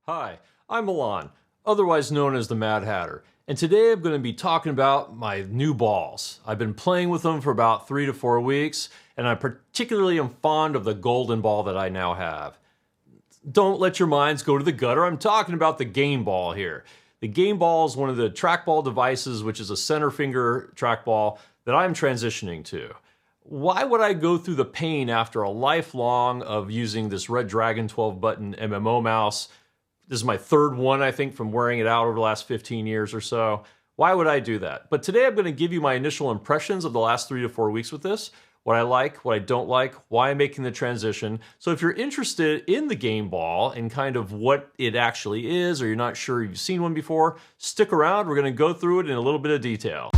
Hi, I'm Ballin, otherwise known as the Mad Hatter, and today I'm going to be talking about my new balls. I've been playing with them for about 3 to 4 weeks, and I particularly am fond of the golden ball that I now have. Don't let your minds go to the gutter. I'm talking about the Gameball here. The Gameball is one of the trackball devices, which is a center finger trackball that I'm transitioning to. Why would I go through the pain after a lifelong of using this Red Dragon 12-button MMO mouse? This is my third one, I think, from wearing it out over the last 15 years or so. Why would I do that? But today I'm going to give you my initial impressions of the last 3 to 4 weeks with this, what I like, what I don't like, why I'm making the transition. So if you're interested in the Gameball and kind of what it actually is, or you're not sure you've seen one before, stick around. We're going to go through it in a little bit of detail.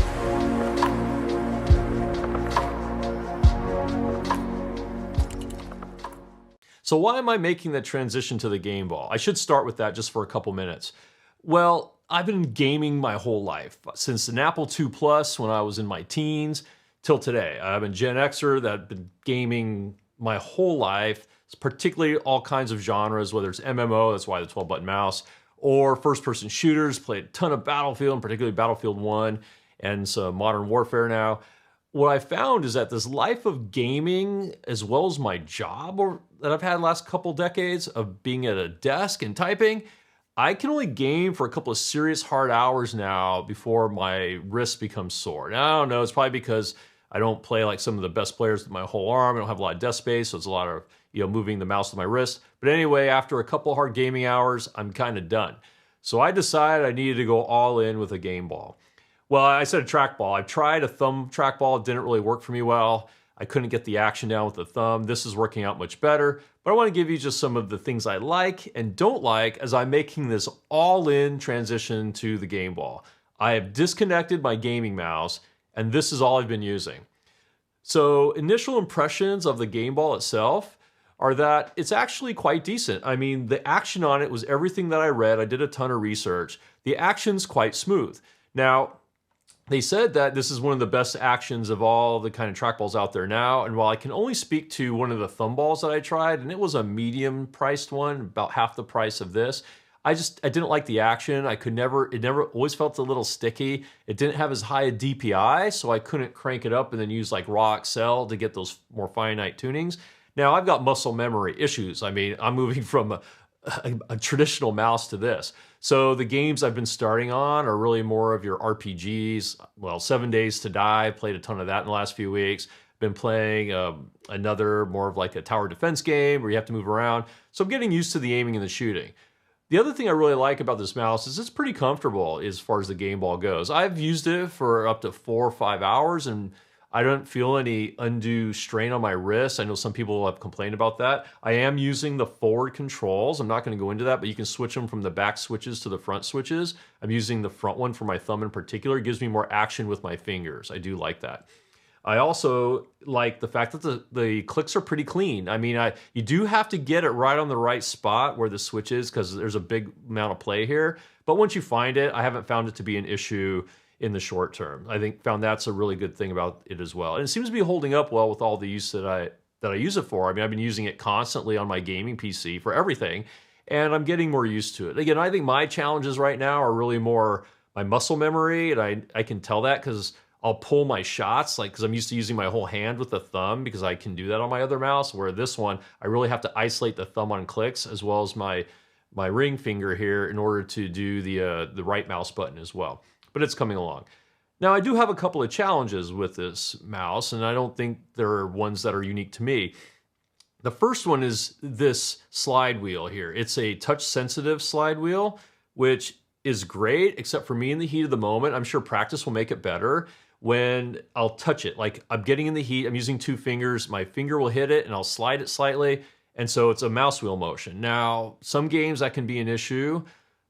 So why am I making the transition to the Gameball? I should start with that just for a couple minutes. Well, I've been gaming my whole life, since an Apple II Plus when I was in my teens till today. I'm a Gen Xer that's been gaming my whole life, particularly all kinds of genres, whether it's MMO, that's why the 12-button mouse, or first-person shooters, played a ton of Battlefield, and particularly Battlefield 1, and some Modern Warfare now. What I found is that this life of gaming, as well as my job that I've had the last couple decades of being at a desk and typing, I can only game for a couple of serious hard hours now before my wrists become sore. Now, I don't know, it's probably because I don't play like some of the best players with my whole arm. I don't have a lot of desk space, so it's a lot of moving the mouse with my wrist. But anyway, after a couple hard gaming hours, I'm kind of done. So I decided I needed to go all in with a game ball. Well, I said a trackball. I tried a thumb trackball. It didn't really work for me well. I couldn't get the action down with the thumb. This is working out much better. But I want to give you just some of the things I like and don't like as I'm making this all-in transition to the game ball. I have disconnected my gaming mouse, and this is all I've been using. So initial impressions of the game ball itself are that it's actually quite decent. I mean, the action on it was everything that I read. I did a ton of research. The action's quite smooth. Now, they said that this is one of the best actions of all the kind of trackballs out there now. And while I can only speak to one of the thumb balls that I tried, and it was a medium priced one, about half the price of this, I didn't like the action. It never always felt a little sticky. It didn't have as high a DPI, so I couldn't crank it up and then use like raw Excel to get those more finite tunings. Now I've got muscle memory issues. I mean, I'm moving from a traditional mouse to this. So the games I've been starting on are really more of your RPGs. Well, 7 Days to Die, played a ton of that in the last few weeks. Been playing another more of like a tower defense game where you have to move around. So I'm getting used to the aiming and the shooting. The other thing I really like about this mouse is it's pretty comfortable as far as the game ball goes. I've used it for up to 4 or 5 hours and I don't feel any undue strain on my wrists. I know some people have complained about that. I am using the forward controls. I'm not going to go into that, but you can switch them from the back switches to the front switches. I'm using the front one for my thumb in particular. It gives me more action with my fingers. I do like that. I also like the fact that the clicks are pretty clean. I mean, you do have to get it right on the right spot where the switch is because there's a big amount of play here. But once you find it, I haven't found it to be an issue in the short term. I found that's a really good thing about it as well. And it seems to be holding up well with all the use that I use it for. I mean, I've been using it constantly on my gaming PC for everything, and I'm getting more used to it. Again, I think my challenges right now are really more my muscle memory, and I can tell that because I'll pull my shots, because I'm used to using my whole hand with the thumb because I can do that on my other mouse, where this one, I really have to isolate the thumb on clicks as well as my ring finger here in order to do the right mouse button as well. But it's coming along. Now, I do have a couple of challenges with this mouse, and I don't think there are ones that are unique to me. The first one is this slide wheel here. It's a touch-sensitive slide wheel, which is great, except for me in the heat of the moment. I'm sure practice will make it better when I'll touch it. Like, I'm getting in the heat, I'm using 2 fingers, my finger will hit it, and I'll slide it slightly, and so it's a mouse wheel motion. Now, some games that can be an issue,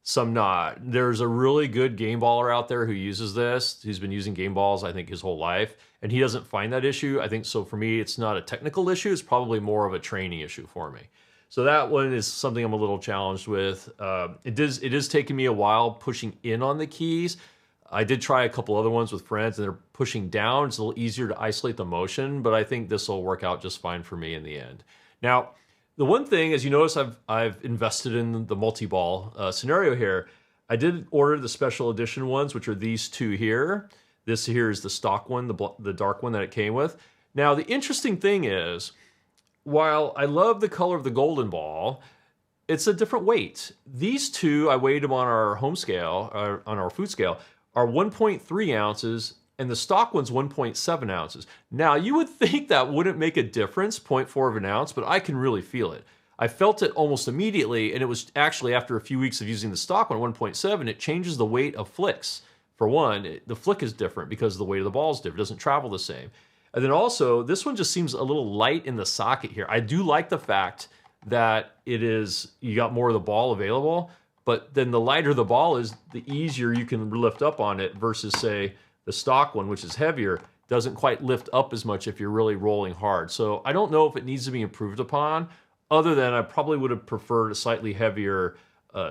some not. There's a really good game baller out there who uses this. He's been using game balls, I think, his whole life, and he doesn't find that issue. I think so for me, it's not a technical issue. It's probably more of a training issue for me. So that one is something I'm a little challenged with. It is taking me a while pushing in on the keys. I did try a couple other ones with friends, and they're pushing down. It's a little easier to isolate the motion, but I think this will work out just fine for me in the end. Now, The one thing, as you notice, I've invested in the multi-ball scenario here. I did order the special edition ones, which are these two here. This here is the stock one, the dark one that it came with. Now, the interesting thing is, while I love the color of the golden ball, it's a different weight. These two, I weighed them on our home scale, on our food scale, are 1.3 ounces, and the stock one's 1.7 ounces. Now, you would think that wouldn't make a difference, 0.4 of an ounce, but I can really feel it. I felt it almost immediately, and it was actually after a few weeks of using the stock one, 1.7, it changes the weight of flicks. For one, the flick is different because the weight of the ball is different. It doesn't travel the same. And then also, this one just seems a little light in the socket here. I do like the fact that you got more of the ball available, but then the lighter the ball is, the easier you can lift up on it versus, say, the stock one, which is heavier, doesn't quite lift up as much if you're really rolling hard. So I don't know if it needs to be improved upon, other than I probably would have preferred a slightly heavier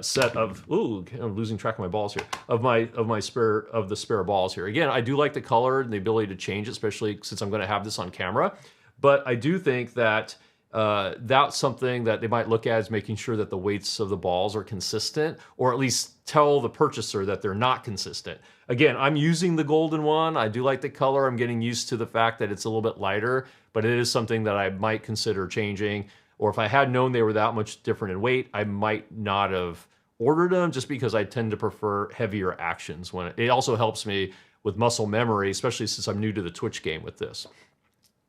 set of, I'm losing track of my balls here, of the spare balls here. Again, I do like the color and the ability to change it, especially since I'm going to have this on camera. But I do think that that's something that they might look at, as making sure that the weights of the balls are consistent, or at least tell the purchaser that they're not consistent. Again, I'm using the golden one. I do like the color. I'm getting used to the fact that it's a little bit lighter, but it is something that I might consider changing. Or if I had known they were that much different in weight, I might not have ordered them, just because I tend to prefer heavier actions. It also helps me with muscle memory, especially since I'm new to the Twitch game with this.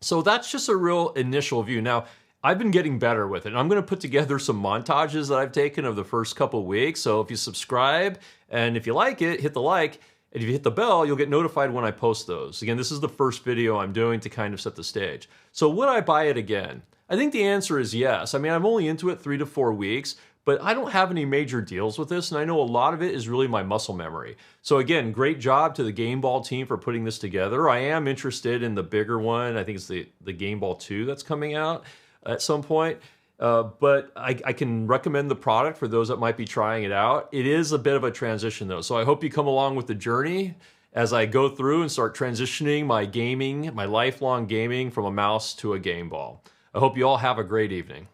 So that's just a real initial view. Now, I've been getting better with it. I'm going to put together some montages that I've taken of the first couple weeks. So if you subscribe, and if you like it, hit the like. And if you hit the bell, you'll get notified when I post those. Again, this is the first video I'm doing to kind of set the stage. So would I buy it again? I think the answer is yes. I mean, I'm only into it 3 to 4 weeks, but I don't have any major deals with this, and I know a lot of it is really my muscle memory. So again, great job to the Gameball team for putting this together. I am interested in the bigger one. I think it's the Gameball 2 that's coming out at some point. But I can recommend the product for those that might be trying it out. It is a bit of a transition though, so I hope you come along with the journey as I go through and start transitioning my gaming, my lifelong gaming, from a mouse to a game ball. I hope you all have a great evening.